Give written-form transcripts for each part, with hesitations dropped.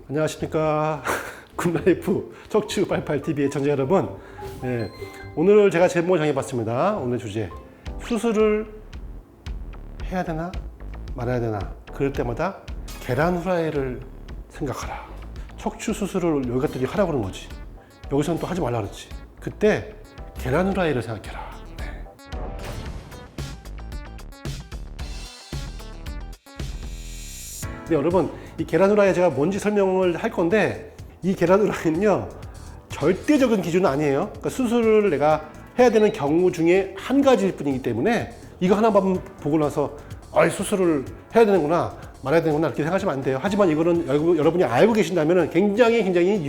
안녕하십니까. 굿라이프 척추 88TV의 청자 여러분. 네, 오늘 제가 제목을 정해봤습니다. 오늘 주제, 수술을 해야 되나 말아야 되나, 그럴 때마다 계란 후라이를 생각하라. 척추 수술을 여기 갖다 하라고 그런 거지. 여기서는 또 하지 말라 그랬지. 그때 계란 후라이를 생각해라. 네. 네, 여러분, 이 계란 후라이 제가 뭔지 설명을 할 건데, 이 계란 후라이는요 절대적인 기준은 아니에요. 그러니까 수술을 내가 해야 되는 경우 중에 한 가지일 뿐이기 때문에 이거 하나만 보고 나서 수술을 해야 되는구나 말아야 되는구나 이렇게 생각하시면 안 돼요. 하지만 이거는 여러분이 알고 계신다면 굉장히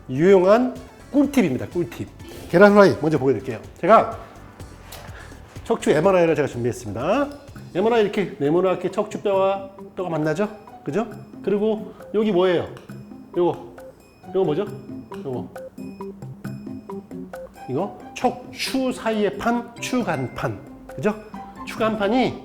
유용한 꿀팁입니다. 꿀팁. 계란 후라이 먼저 보여드릴게요. 제가 척추 MRI를 제가 준비했습니다. MRI 이렇게 네모나게 척추뼈와 뼈가 만나죠? 그죠? 그리고 여기 뭐예요? 요거 뭐죠? 이거 척추 사이의 판, 추간판. 그죠? 추간판이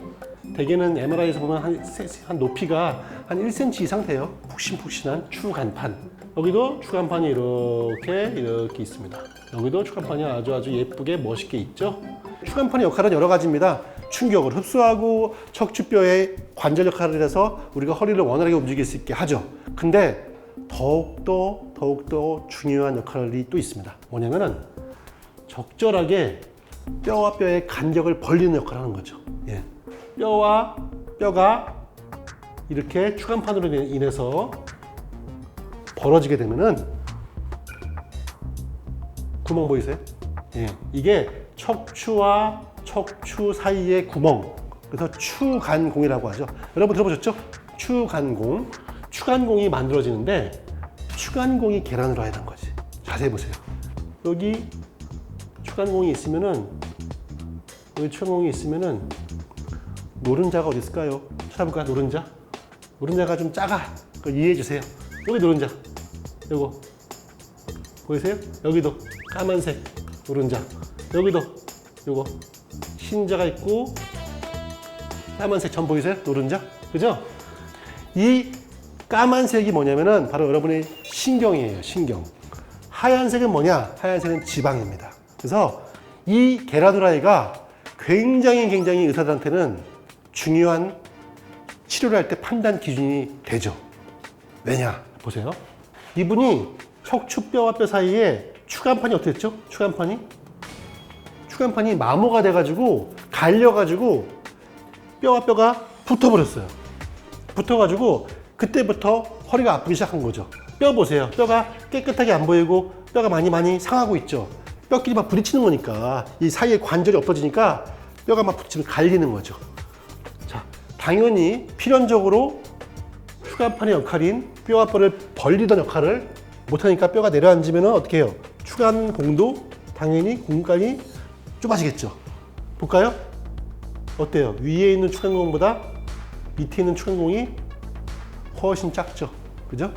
대개는 MRI에서 보면 한 높이가 한 1cm 이상 돼요. 푹신푹신한 추간판. 여기도 추간판이 이렇게 있습니다. 여기도 추간판이 아주 예쁘게 멋있게 있죠. 추간판의 역할은 여러 가지입니다. 충격을 흡수하고 척추뼈의 관절 역할을 해서 우리가 허리를 원활하게 움직일 수 있게 하죠. 근데 더욱더 중요한 역할이 또 있습니다. 뭐냐면은 적절하게 뼈와 뼈의 간격을 벌리는 역할을 하는 거죠. 예. 뼈와 뼈가 이렇게 추간판으로 인해서 벌어지게 되면은 구멍 보이세요? 예. 이게 척추와 척추 사이의 구멍, 그래서 추간공이라고 하죠. 여러분 들어보셨죠? 추간공. 추간공이 만들어지는데 추간공이 계란 후라이라는 거지. 자세히 보세요. 여기 추간공이 있으면은 노른자가 어디 있을까요? 찾아볼까? 노른자가 좀 작아. 그거 이해해 주세요. 여기 노른자. 요거 보이세요? 여기도 까만색 노른자. 여기도 요거 흰자가 있고 까만색 점 보이세요? 노른자. 그죠? 이 까만색이 뭐냐면은 바로 여러분의 신경이에요. 신경. 하얀색은 뭐냐? 하얀색은 지방입니다. 그래서 이 계란 후라이가 굉장히 의사들한테는 중요한 치료를 할 때 판단 기준이 되죠. 왜냐? 보세요. 이분이 척추뼈와 뼈 사이에 추간판이 어떻게 됐죠? 추간판이 마모가 돼가지고 갈려가지고 뼈와 뼈가 붙어버렸어요. 붙어가지고 그때부터 허리가 아프기 시작한 거죠. 뼈 보세요. 뼈가 깨끗하게 안 보이고 뼈가 많이 상하고 있죠. 뼈끼리 막 부딪히는 거니까 이 사이에 관절이 없어지니까 뼈가 막 부딪히면 갈리는 거죠. 자, 당연히 필연적으로 추간판의 역할인 뼈와 뼈를 벌리던 역할을 못하니까 뼈가 내려앉으면 어떻게 해요? 추간공도 당연히 공간이 좁아지겠죠. 볼까요? 어때요? 위에 있는 추간공보다 밑에 있는 추간공이 훨씬 작죠. 그죠?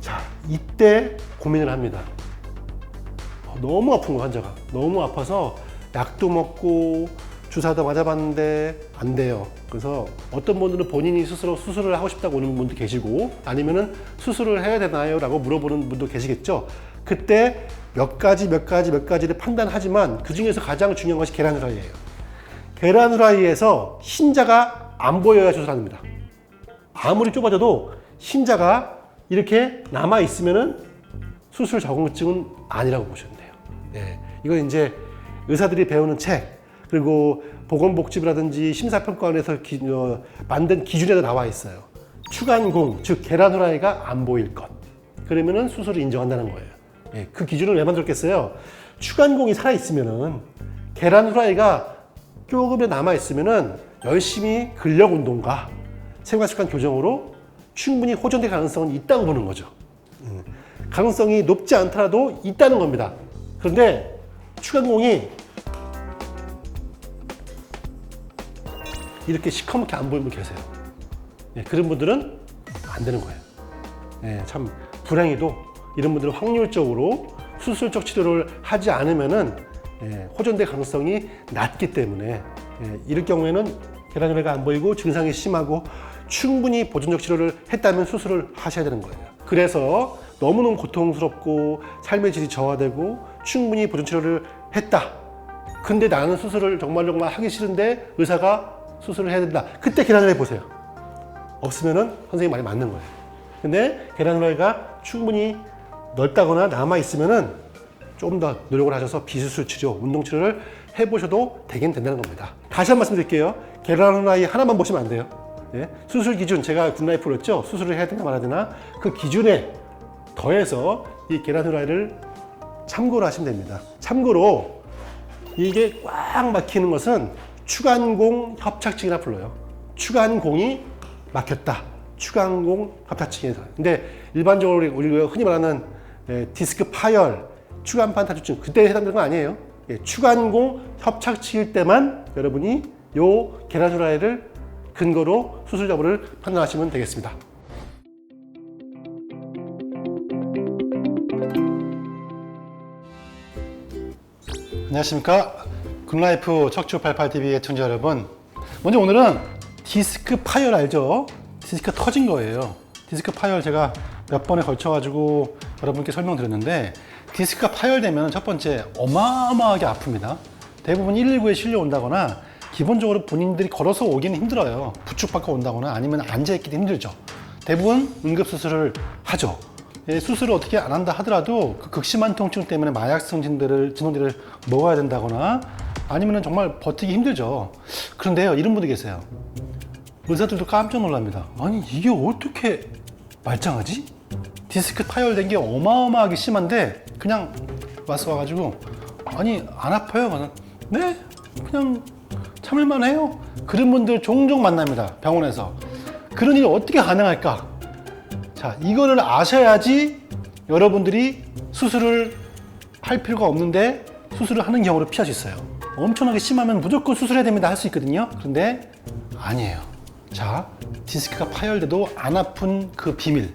자, 이때 고민을 합니다. 너무 아픈 거, 환자가. 너무 아파서 약도 먹고 주사도 맞아봤는데 안 돼요. 그래서 어떤 분들은 본인이 스스로 수술을 하고 싶다고 오는 분도 계시고, 아니면은 수술을 해야 되나요? 라고 물어보는 분도 계시겠죠. 그때 몇 가지를 판단하지만 그 중에서 가장 중요한 것이 계란 후라이예요. 계란 후라이에서 흰자가 안 보여야 수술합니다. 아무리 좁아져도 흰자가 이렇게 남아있으면은 수술 적응증은 아니라고 보시면 돼요. 네. 이건 이제 의사들이 배우는 책, 그리고 보건복지부라든지 심사평가원에서 만든 기준에도 나와 있어요. 추간공, 즉 계란 후라이가 안 보일 것. 그러면은 수술을 인정한다는 거예요. 네. 그 기준을 왜 만들었겠어요? 추간공이 살아있으면은 계란 후라이가 조금이라도 남아있으면은 열심히 근력 운동과 생활습관 교정으로 충분히 호전될 가능성은 있다고 보는 거죠. 가능성이 높지 않더라도 있다는 겁니다. 그런데 추간공이 이렇게 시커멓게 안 보이는 분 계세요. 그런 분들은 안 되는 거예요. 참 불행히도 이런 분들은 확률적으로 수술적 치료를 하지 않으면은 호전될 가능성이 낮기 때문에 이럴 경우에는 계란 후라이가 안 보이고 증상이 심하고 충분히 보존적 치료를 했다면 수술을 하셔야 되는 거예요. 그래서 너무너무 고통스럽고 삶의 질이 저하되고 충분히 보존 치료를 했다. 근데 나는 수술을 정말 하기 싫은데 의사가 수술을 해야 된다. 그때 계란 후라이 보세요. 없으면은 선생님 말이 맞는 거예요. 근데 계란 후라이가 충분히 넓다거나 남아 있으면은 좀 더 노력을 하셔서 비수술 치료, 운동 치료를 해보셔도 되긴 된다는 겁니다. 다시 한 번 말씀드릴게요. 계란 후라이 하나만 보시면 안 돼요. 예? 수술 기준, 제가 굿라이프로 했죠. 수술을 해야 되나 말아야 되나 그 기준에 더해서 이 계란 후라이를 참고로 하시면 됩니다. 참고로 이게 꽉 막히는 것은 추간공 협착증이라 불러요. 추간공이 막혔다. 추간공 협착증에서. 근데 일반적으로 우리가 흔히 말하는 디스크 파열, 추간판 탈출증 그때 해당되는 건 아니에요. 추간공 협착증일 때만 여러분이 요 계란 후라이를 근거로 수술 여부를 판단하시면 되겠습니다. 안녕하십니까. 굿라이프 척추88TV의 청자 여러분. 먼저 오늘은 디스크 파열 알죠? 디스크 터진 거예요. 디스크 파열 제가 몇 번에 걸쳐가지고 여러분께 설명드렸는데 디스크가 파열되면 첫 번째 어마어마하게 아픕니다. 대부분 119에 실려온다거나 기본적으로 본인들이 걸어서 오기는 힘들어요. 부축받고 온다거나 아니면 앉아있기도 힘들죠. 대부분 응급수술을 하죠. 수술을 어떻게 안 한다 하더라도 그 극심한 통증 때문에 마약성 진통제를 먹어야 된다거나 아니면 정말 버티기 힘들죠. 그런데요, 이런 분들 계세요. 의사들도 깜짝 놀랍니다. 아니, 이게 어떻게 말짱하지? 디스크 파열된 게 어마어마하게 심한데 그냥 와가지고 아니, 안 아파요? 네? 그냥 참을만 해요? 그런 분들 종종 만납니다. 병원에서. 그런 일이 어떻게 가능할까? 자, 이거를 아셔야지 여러분들이 수술을 할 필요가 없는데 수술을 하는 경우를 피할 수 있어요. 엄청나게 심하면 무조건 수술해야 됩니다 할 수 있거든요. 그런데 아니에요. 자, 디스크가 파열돼도 안 아픈 그 비밀.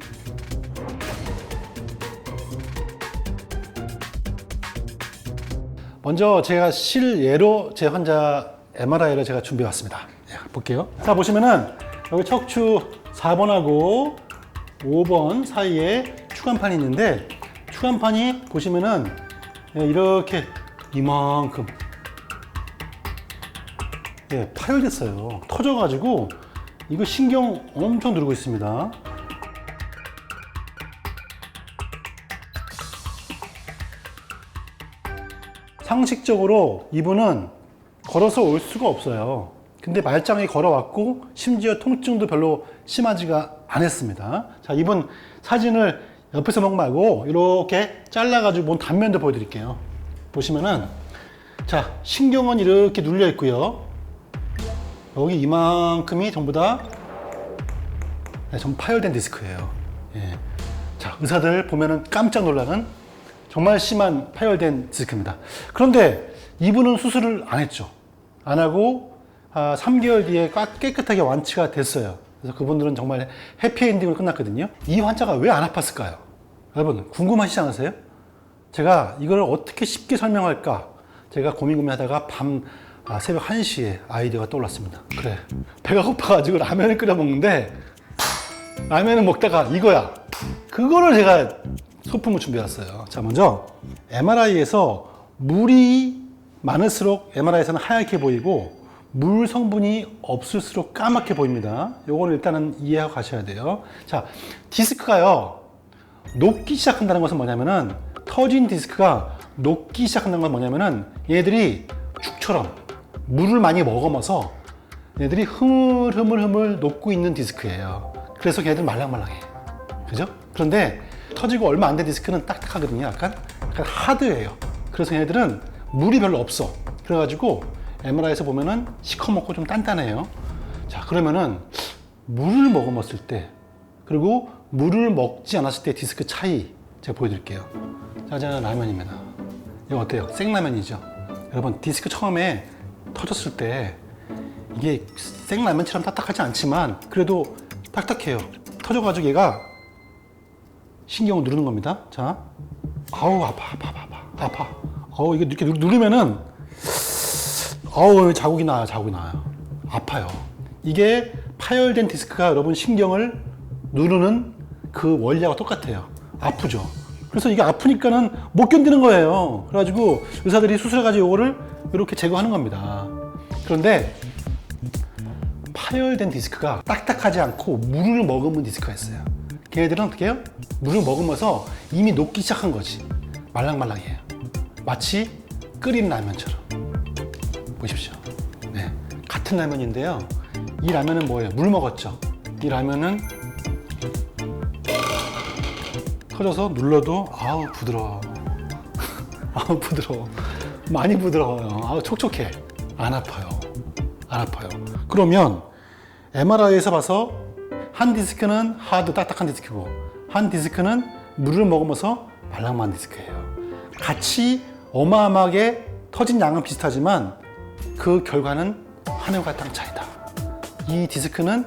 먼저 제가 실예로 제 환자 MRI를 제가 준비해 왔습니다. 볼게요. 자, 보시면은 여기 척추 4번하고 5번 사이에 추간판이 있는데 추간판이 보시면은 이렇게 이만큼 파열됐어요. 터져가지고 이거 신경 엄청 누르고 있습니다. 상식적으로 이분은 걸어서 올 수가 없어요. 근데 말짱하게 걸어왔고 심지어 통증도 별로 심하지가 않았습니다. 자, 이분 사진을 옆에서 보지 말고 이렇게 잘라가지고 본 단면도 보여드릴게요. 보시면은 자, 신경은 이렇게 눌려 있고요. 여기 이만큼이 전부 다 전부 파열된 디스크예요. 예. 자, 의사들 보면은 깜짝 놀라는 정말 심한 파열된 디스크입니다. 그런데 이분은 수술을 안 했죠. 안 하고 3개월 뒤에 깨끗하게 완치가 됐어요. 그래서 그분들은 정말 해피엔딩으로 끝났거든요. 이 환자가 왜 안 아팠을까요? 여러분 궁금하시지 않으세요? 제가 이걸 어떻게 쉽게 설명할까? 제가 고민하다가 새벽 1시에 아이디어가 떠올랐습니다. 그래, 배가 고파가지고 라면을 끓여 먹는데 라면을 먹다가 이거야. 그거를 제가 소품을 준비해왔어요. 자, 먼저 MRI에서 물이 많을수록 MRI에서는 하얗게 보이고 물 성분이 없을수록 까맣게 보입니다. 요거는 일단은 이해하고 가셔야 돼요. 자, 디스크가요 녹기 시작한다는 것은 뭐냐면은 터진 디스크가 녹기 시작한다는 건 뭐냐면은 얘들이 죽처럼 물을 많이 머금어서 얘들이 흐물흐물 녹고 있는 디스크예요. 그래서 걔네들 말랑말랑해. 그죠? 그런데 터지고 얼마 안 된 디스크는 딱딱하거든요. 약간 하드예요. 그래서 얘네들은 물이 별로 없어. 그래가지고 MRI에서 보면은 시커멓고 좀 단단해요. 자, 그러면은 물을 머금었을 때 그리고 물을 먹지 않았을 때 디스크 차이 제가 보여드릴게요. 짜잔, 라면입니다. 이거 어때요? 생라면이죠. 여러분, 디스크 처음에 터졌을 때 이게 생라면처럼 딱딱하지 않지만 그래도 딱딱해요. 터져가지고 얘가 신경을 누르는 겁니다. 자, 아우, 아파. 이게 이렇게 누르면은 자국이 나요. 아파요. 이게 파열된 디스크가 여러분 신경을 누르는 그 원리하고 똑같아요. 아프죠. 그래서 이게 아프니까는 못 견디는 거예요. 그래가지고 의사들이 수술해가지고 이거를 이렇게 제거하는 겁니다. 그런데 파열된 디스크가 딱딱하지 않고 물을 머금은 디스크가 있어요. 걔네들은 어떻게 해요? 물을 머금어서 이미 녹기 시작한 거지. 말랑말랑해요. 마치 끓인 라면처럼. 보십시오. 네. 같은 라면인데요. 이 라면은 뭐예요? 물 먹었죠. 이 라면은 터져서 눌러도 아우 부드러워. 아우 부드러워. 많이 부드러워요. 아우 촉촉해. 안 아파요. 안 아파요. 그러면 MRI에서 봐서 한 디스크는 하드 딱딱한 디스크고 한 디스크는 물을 머금어서 말랑말랑한 디스크예요. 같이 어마어마하게 터진 양은 비슷하지만 그 결과는 하늘과 땅 차이다. 이 디스크는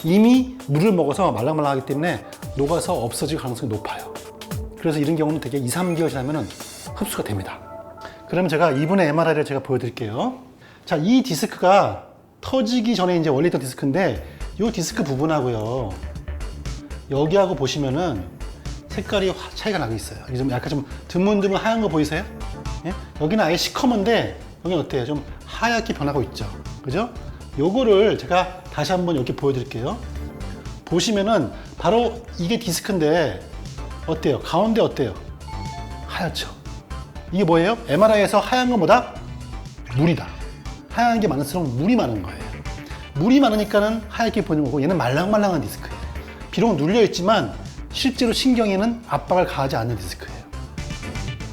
이미 물을 먹어서 말랑말랑하기 때문에 녹아서 없어질 가능성이 높아요. 그래서 이런 경우는 되게 2, 3개월 지나면 흡수가 됩니다. 그러면 제가 이번에 MRI를 제가 보여드릴게요. 자, 이 디스크가 터지기 전에 이제 원래 있던 디스크인데 이 디스크 부분하고요. 여기하고 보시면은 색깔이 차이가 나고 있어요. 이게 좀 약간 좀 드문드문 하얀 거 보이세요? 예? 여기는 아예 시커먼데 여기는 어때요? 좀 하얗게 변하고 있죠. 그죠? 요거를 제가 다시 한번 이렇게 보여드릴게요. 보시면은 바로 이게 디스크인데 어때요? 가운데 어때요? 하얗죠? 이게 뭐예요? MRI에서 하얀 것보다 물이다. 하얀 게 많을수록 물이 많은 거예요. 물이 많으니까는 하얗게 보이는 거고 얘는 말랑말랑한 디스크예요. 비록 눌려있지만 실제로 신경에는 압박을 가하지 않는 디스크예요.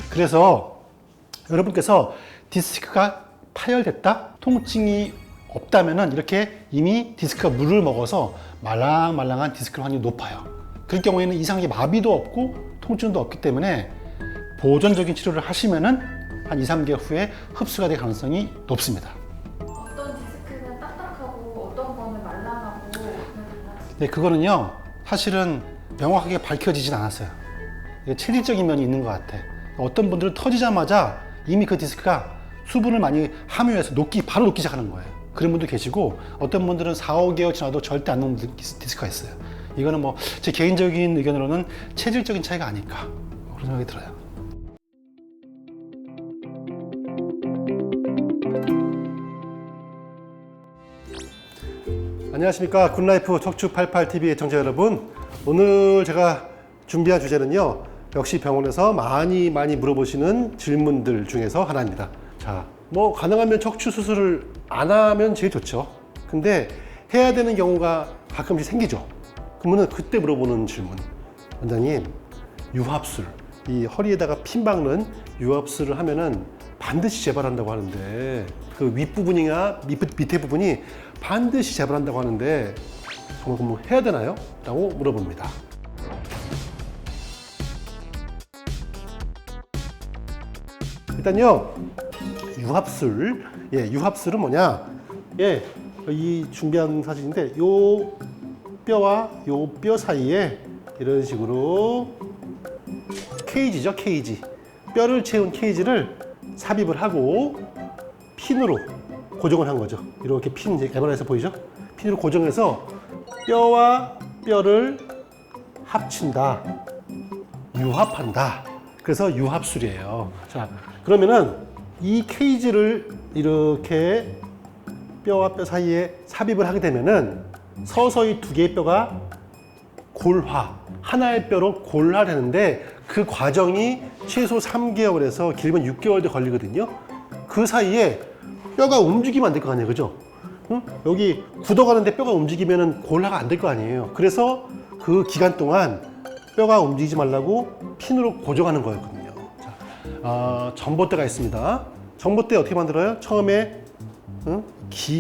그래서 여러분께서 디스크가 파열됐다? 통증이 없다면은 이렇게 이미 디스크가 물을 먹어서 말랑말랑한 디스크의 확률이 높아요. 그럴 경우에는 이상하게 마비도 없고 통증도 없기 때문에 보존적인 치료를 하시면은 한 2, 3개월 후에 흡수가 될 가능성이 높습니다. 어떤 디스크는 딱딱하고 어떤 거는 말랑하고 네, 그거는요 사실은 명확하게 밝혀지진 않았어요. 이게 체질적인 면이 있는 것 같아. 어떤 분들은 터지자마자 이미 그 디스크가 수분을 많이 함유해서 바로 녹기 시작하는 거예요. 그런 분도 계시고 어떤 분들은 4, 5개월 지나도 절대 안 녹는 디스크가 있어요. 이거는 뭐 제 개인적인 의견으로는 체질적인 차이가 아닐까 그런 생각이 들어요. 안녕하십니까. 굿라이프 척추88TV 애청자 여러분. 오늘 제가 준비한 주제는요. 역시 병원에서 많이 물어보시는 질문들 중에서 하나입니다. 자, 뭐 가능하면 척추 수술을 안 하면 제일 좋죠. 근데 해야 되는 경우가 가끔씩 생기죠. 그러면 그때 물어보는 질문. 원장님, 유합술, 이 허리에다가 핀 박는 유합술을 하면은 반드시 재발한다고 하는데 그 윗부분이나 밑에 부분이 반드시 재발한다고 하는데 정말 뭐 해야 되나요? 라고 물어봅니다. 일단요, 유합술. 유합술은 뭐냐? 이 준비한 사진인데 요 뼈와 요 뼈 사이에 이런 식으로 케이지죠, 케이지. 뼈를 채운 케이지를 삽입을 하고 핀으로 고정을 한 거죠. 이렇게 핀, MRI에서 보이죠? 핀으로 고정해서 뼈와 뼈를 합친다, 유합한다. 그래서 유합술이에요. 자, 그러면은 이 케이지를 이렇게 뼈와 뼈 사이에 삽입을 하게 되면은 서서히 두 개의 뼈가 골화, 하나의 뼈로 골화되는데 그 과정이 최소 3개월에서 길면 6개월도 걸리거든요. 그 사이에 뼈가 움직이면 안 될 거 아니에요, 그죠? 응? 여기 굳어가는데 뼈가 움직이면 골화가 안 될 거 아니에요. 그래서 그 기간 동안 뼈가 움직이지 말라고 핀으로 고정하는 거였거든요. 자, 전봇대가 있습니다. 전봇대 어떻게 만들어요? 처음에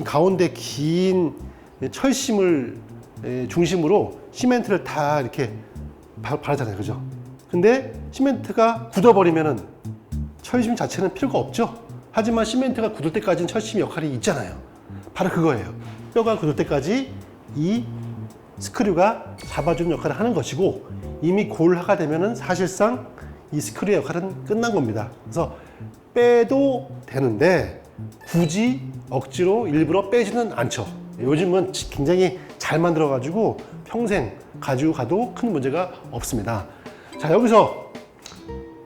가운데 긴 철심을 중심으로 시멘트를 다 이렇게 바르잖아요, 그죠? 근데 시멘트가 굳어버리면은 철심 자체는 필요가 없죠. 하지만 시멘트가 굳을 때까지는 철심 역할이 있잖아요. 바로 그거예요. 뼈가 굳을 때까지 이 스크류가 잡아주는 역할을 하는 것이고 이미 골화가 되면은 사실상 이 스크류의 역할은 끝난 겁니다. 그래서 빼도 되는데 굳이 억지로 일부러 빼지는 않죠. 요즘은 굉장히 잘 만들어가지고 평생 가지고 가도 큰 문제가 없습니다. 자, 여기서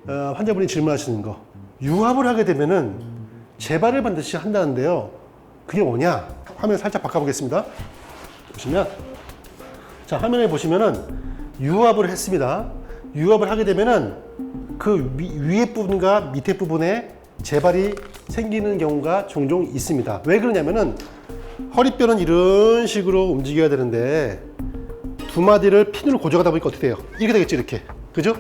환자분이 질문하시는 거, 유압을 하게 되면은 재발을 반드시 한다는데요. 그게 뭐냐? 화면 살짝 바꿔보겠습니다. 보시면, 자, 화면에 보시면은 유압을 했습니다. 유압을 하게 되면은 그 위에 부분과 밑에 부분에 재발이 생기는 경우가 종종 있습니다. 왜 그러냐면은 허리뼈는 이런 식으로 움직여야 되는데 두 마디를 핀으로 고정하다 보니까 어떻게 돼요? 이렇게 되겠죠, 이렇게. 그죠?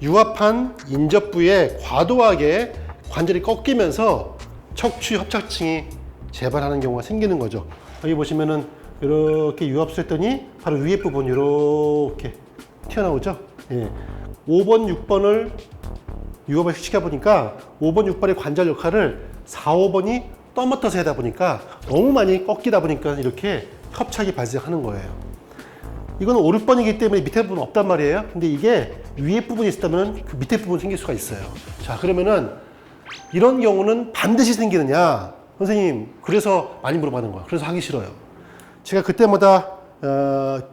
유압한 인접 부에 과도하게 관절이 꺾이면서 척추 협착층이 재발하는 경우가 생기는 거죠. 여기 보시면은 이렇게 유압수 했더니 바로 위에 부분 이렇게 튀어나오죠. 예. 5번, 6번을 유압을 시켜 보니까 5번, 6번의 관절 역할을 4, 5번이 떠맡아서 하다 보니까 너무 많이 꺾이다 보니까 이렇게 협착이 발생하는 거예요. 이거는 5, 6번이기 때문에 밑에 부분 없단 말이에요. 근데 이게 위에 부분이 있다면 그 밑에 부분 생길 수가 있어요. 자, 그러면은 이런 경우는 반드시 생기느냐? 선생님, 그래서 많이 물어보는 거예요. 그래서 하기 싫어요. 제가 그때마다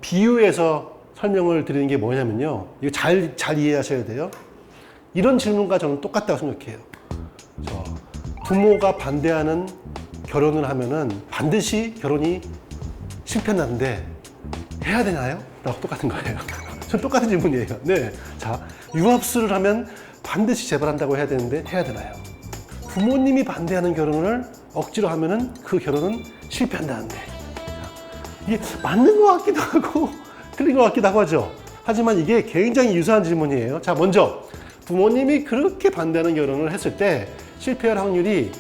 비유해서 설명을 드리는 게 뭐냐면요. 이거 잘 이해하셔야 돼요. 이런 질문과 저는 똑같다고 생각해요. 부모가 반대하는 결혼을 하면은 반드시 결혼이 실패한다는데 해야 되나요? 라고 똑같은 거예요. 전 똑같은 질문이에요. 네. 자, 유압수를 하면 반드시 재발한다고 해야 되는데 해야 되나요? 부모님이 반대하는 결혼을 억지로 하면은 그 결혼은 실패한다는데. 이게 맞는 것 같기도 하고 틀린 것 같기도 하죠. 하지만 이게 굉장히 유사한 질문이에요. 자, 먼저 부모님이 그렇게 반대하는 결혼을 했을 때 실패할 확률이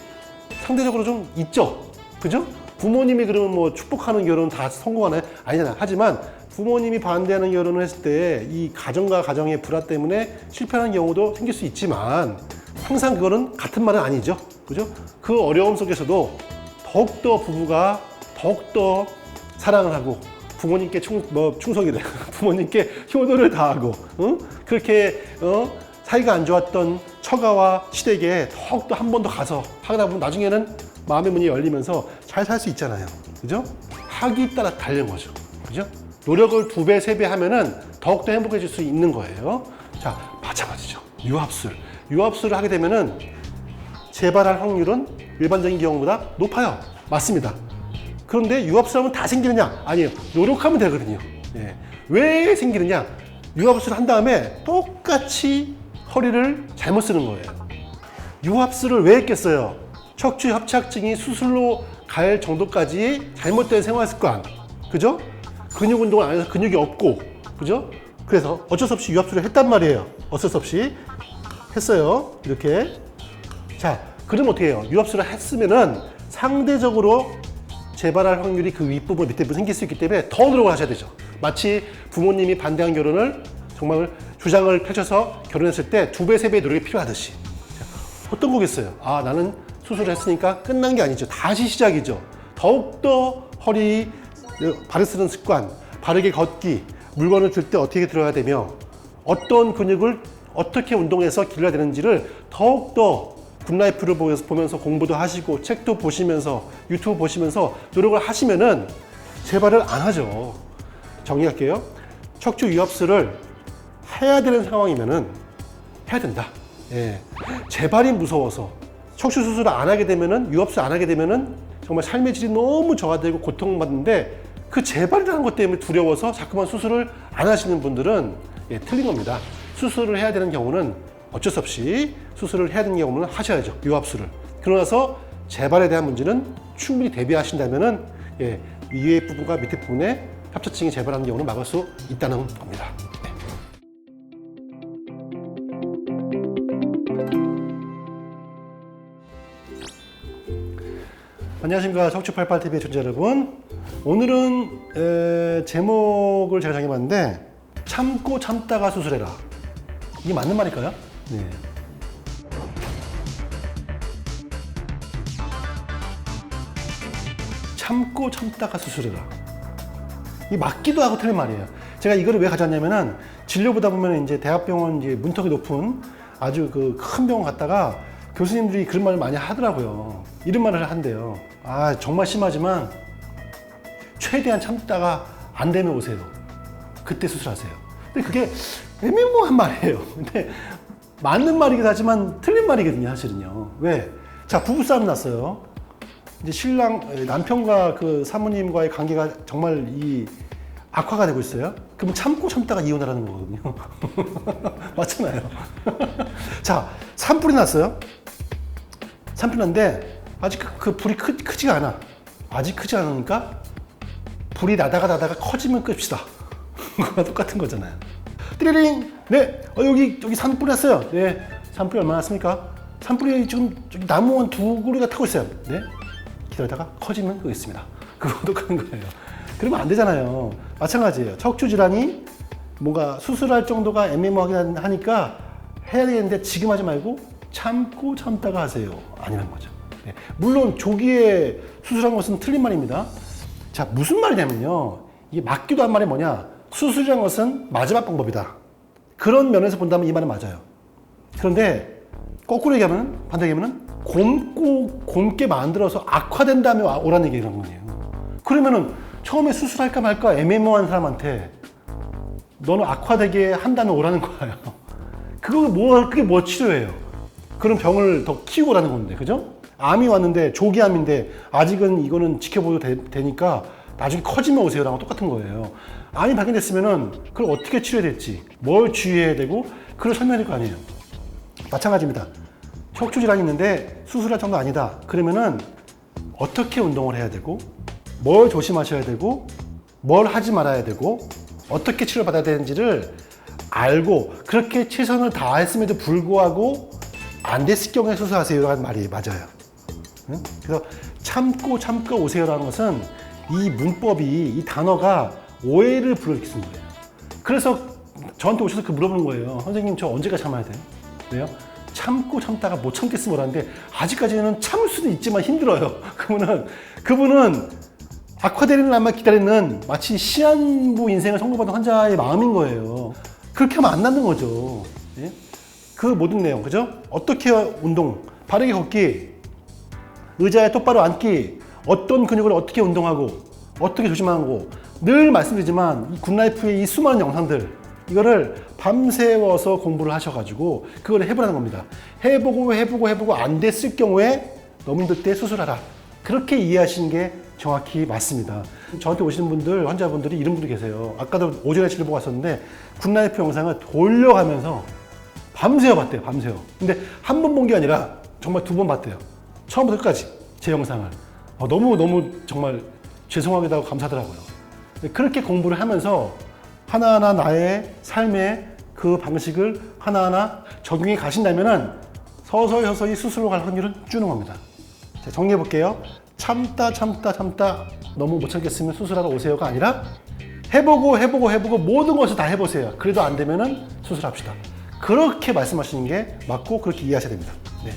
상대적으로 좀 있죠. 그죠? 부모님이 그러면 뭐 축복하는 결혼 다 성공하나요? 아니잖아요. 하지만 부모님이 반대하는 결혼을 했을 때 이 가정과 가정의 불화 때문에 실패하는 경우도 생길 수 있지만 항상 그거는 같은 말은 아니죠. 그죠? 그 어려움 속에서도 더욱더 부부가 더욱더 사랑을 하고 부모님께 충성이래. 부모님께 효도를 다하고, 그렇게, 사이가 안 좋았던 처가와 시댁에 더욱더 한 번 더 가서 하다 보면 나중에는 마음의 문이 열리면서 잘 살 수 있잖아요. 그죠? 학이 따라 다른 거죠. 그죠? 노력을 2배, 3배 하면은 더욱더 행복해질 수 있는 거예요. 자, 마찬가지죠. 유압술. 유압술을 하게 되면은 재발할 확률은 일반적인 경우보다 높아요. 맞습니다. 그런데 유압술하면 다 생기느냐? 아니에요. 노력하면 되거든요. 예. 왜 생기느냐? 유압술을 한 다음에 똑같이 허리를 잘못 쓰는 거예요. 유압술을 왜 했겠어요? 척추 협착증이 수술로 갈 정도까지 잘못된 생활 습관. 그죠? 근육 운동을 안 해서 근육이 없고. 그죠? 그래서 어쩔 수 없이 유압술을 했단 말이에요. 어쩔 수 없이 했어요. 이렇게. 자, 그럼 어떻게 해요? 유압술을 했으면은 상대적으로 재발할 확률이 그 윗부분, 밑에 부분 생길 수 있기 때문에 더 노력을 하셔야 되죠. 마치 부모님이 반대한 결혼을 정말 주장을 펼쳐서 결혼했을 때 2배, 3배의 노력이 필요하듯이. 자, 어떤 거겠어요? 아, 나는 수술을 했으니까 끝난 게 아니죠. 다시 시작이죠. 더욱더 허리, 발을 쓰는 습관, 바르게 걷기, 물건을 들 때 어떻게 들어야 되며 어떤 근육을 어떻게 운동해서 길러야 되는지를 더욱더 굿라이프를 보면서 공부도 하시고 책도 보시면서 유튜브 보시면서 노력을 하시면은 재발을 안 하죠. 정리할게요. 척추 유압술을 해야 되는 상황이면은 해야 된다. 예. 재발이 무서워서 척추 수술을 안 하게 되면은 유압술 안 하게 되면은 정말 삶의 질이 너무 저하되고 고통받는데 그 재발이라는 것 때문에 두려워서 자꾸만 수술을 안 하시는 분들은 틀린 겁니다. 수술을 해야 되는 경우는 어쩔 수 없이 수술을 해야 되는 경우는 하셔야죠. 유압술을. 그러고 나서 재발에 대한 문제는 충분히 대비하신다면은 위에 부분과 밑에 부분에 협착증이 재발하는 경우는 막을 수 있다는 겁니다. 안녕하십니까. 척추88TV의 청자 여러분. 오늘은 제목을 제가 정해봤는데 참고 참다가 수술해라. 이게 맞는 말일까요? 네. 참고 참다가 수술해라. 이게 맞기도 하고 틀린 말이에요. 제가 이거를 왜 가져왔냐면은 진료 보다 보면 이제 대학병원 이제 문턱이 높은 아주 그 큰 병원 갔다가 그 교수님들이 그런 말을 많이 하더라고요. 이런 말을 한대요. 아, 정말 심하지만 최대한 참다가 안 되면 오세요. 그때 수술하세요. 근데 그게 애매모호한 말이에요. 근데 맞는 말이기도 하지만 틀린 말이거든요, 사실은요. 왜? 자, 부부싸움 났어요. 이제 남편과 그 사모님과의 관계가 정말 악화가 되고 있어요. 그럼 참고 참다가 이혼하라는 거거든요. 맞잖아요. 자, 산불이 났어요. 산불이 났는데 아직 그 불이 크지가 않아. 아직 크지 않으니까 불이 나다가 커지면 끕시다. 그거랑 똑같은 거잖아요. 띠리링! 네, 여기 산불이 났어요. 네, 산불이 얼마나 났습니까? 산불이 지금 나무 한 2그루가 타고 있어요. 네, 기다리다가 커지면 끄겠습니다. 그거 똑같은 거예요. 그러면 안 되잖아요. 마찬가지예요. 척추 질환이 뭔가 수술할 정도가 애매모호하게 하니까 해야 되는데 지금 하지 말고 참고 참다가 하세요. 아니라는 거죠. 네. 물론 조기에 수술한 것은 틀린 말입니다. 자, 무슨 말이냐면요. 이게 맞기도 한 말이 뭐냐. 수술이란 것은 마지막 방법이다. 그런 면에서 본다면 이 말은 맞아요. 그런데 거꾸로 얘기하면, 반대로 얘기하면 곰게 만들어서 악화된 다음에 오라는 얘기란 거예요. 그러면은 처음에 수술할까 말까 애매모호한 사람한테 너는 악화되게 한 다음에 오라는 거예요. 그게 뭐 치료예요? 그런 병을 더 키우고 오라는 건데, 그죠? 암이 왔는데, 조기암인데, 아직은 이거는 지켜봐도 되니까 나중에 커지면 오세요랑 똑같은 거예요. 암이 발견됐으면은 그걸 어떻게 치료해야 될지, 뭘 주의해야 되고, 그걸 설명해야 될 거 아니에요. 마찬가지입니다. 척추 질환이 있는데 수술할 정도 아니다. 그러면은 어떻게 운동을 해야 되고, 뭘 조심하셔야 되고, 뭘 하지 말아야 되고, 어떻게 치료받아야 되는지를 알고 그렇게 최선을 다했음에도 불구하고 안 됐을 경우에 수술하세요라는 말이 맞아요. 그래서 참고 오세요라는 것은 이 문법이, 이 단어가 오해를 불러일으키는 거예요. 그래서 저한테 오셔서 그 물어보는 거예요. 선생님, 저 언제까지 참아야 돼요? 왜요? 참고 참다가 못 참겠으면 뭐라는데 아직까지는 참을 수도 있지만 힘들어요. 그러면은 그분은 악화되는 날만 기다리는 마치 시한부 인생을 선고받은 환자의 마음인 거예요. 그렇게 하면 안 낫는 거죠. 예? 그 모든 내용, 그죠? 어떻게 운동, 바르게 걷기, 의자에 똑바로 앉기, 어떤 근육을 어떻게 운동하고, 어떻게 조심하고, 늘 말씀드리지만 이 굿라이프의 이 수많은 영상들, 이거를 밤새워서 공부를 하셔가지고 그걸 해보라는 겁니다. 해보고 안 됐을 경우에 너무 힘들 때 수술하라. 그렇게 이해하시는 게 정확히 맞습니다. 저한테 오시는 분들, 환자분들이 이런 분도 계세요. 아까도 오전에 치료 보고 왔었는데 굿라이프 영상을 돌려가면서 밤새워 봤대요. 밤새워. 근데 한 번 본 게 아니라 정말 2번 봤대요. 처음부터 끝까지 제 영상을. 너무 정말 죄송하기도 하고 감사하더라고요. 그렇게 공부를 하면서 하나하나 나의 삶의 그 방식을 하나하나 적용해 가신다면은 서서히 수술로 갈 확률은 주는 겁니다. 자, 정리해 볼게요. 참다 너무 못 참겠으면 수술하러 오세요가 아니라 해보고 모든 것을 다 해보세요. 그래도 안 되면은 수술합시다. 그렇게 말씀하시는 게 맞고 그렇게 이해하셔야 됩니다. 네.